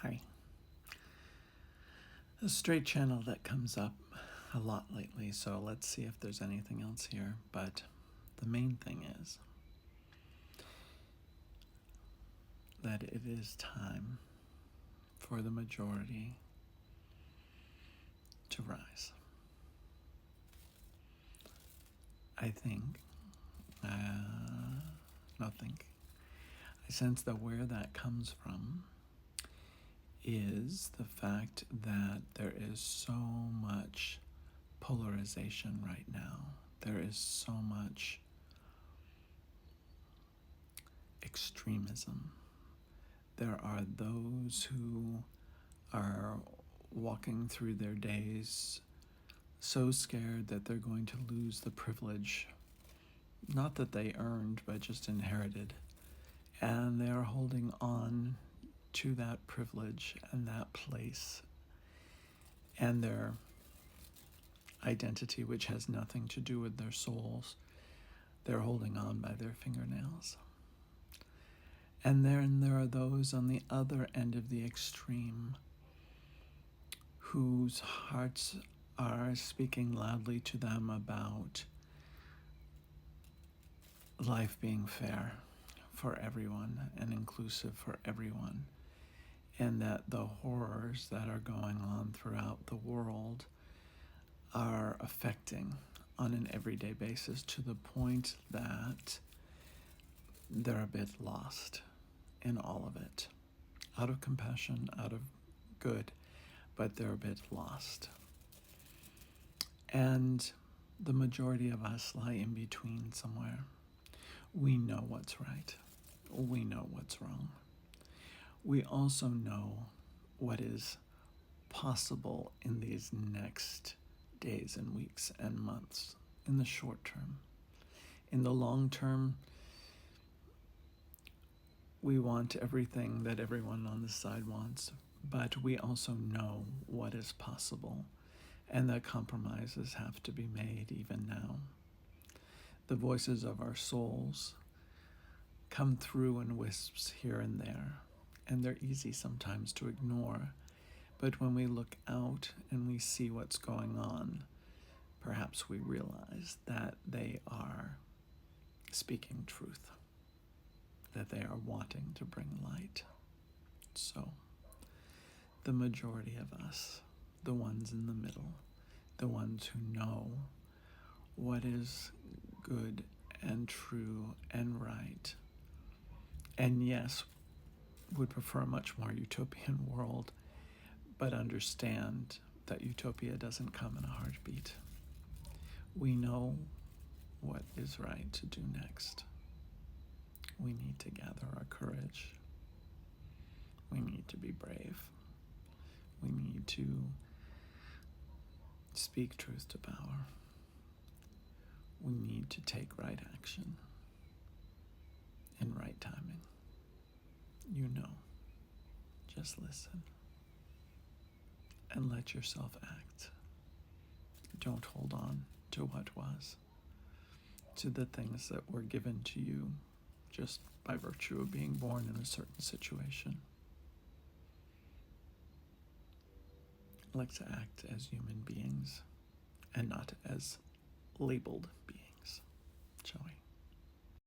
Hi. A straight channel that comes up a lot lately, so let's see if there's anything else here. But the main thing is that it is time for the majority to rise. I sense that where that comes from is the fact that there is so much polarization right now. There is so much extremism. There are those who are walking through their days so scared that they're going to lose the privilege, not that they earned, but just inherited. And they are holding on to that privilege and that place and their identity, which has nothing to do with their souls. They're holding on by their fingernails. And then there are those on the other end of the extreme whose hearts are speaking loudly to them about life being fair for everyone and inclusive for everyone, and that the horrors that are going on throughout the world are affecting on an everyday basis to the point that they're a bit lost in all of it, out of compassion, out of good, but they're a bit lost. And the majority of us lie in between somewhere. We know what's right. We know what's wrong. We also know what is possible in these next days and weeks and months, in the short term. In the long term, we want everything that everyone on this side wants, but we also know what is possible and that compromises have to be made even now. The voices of our souls come through in wisps here and there, and they're easy sometimes to ignore. But when we look out and we see what's going on, perhaps we realize that they are speaking truth, that they are wanting to bring light. So, the majority of us, the ones in the middle, the ones who know what is good and true and right, and yes, would prefer a much more utopian world, but understand that utopia doesn't come in a heartbeat. We know what is right to do next. We need to gather our courage. We need to be brave. We need to speak truth to power. We need to take right action in right timing. You know, just listen and let yourself act. Don't hold on to what was, to the things that were given to you just by virtue of being born in a certain situation. Let's act as human beings and not as labeled beings, shall we?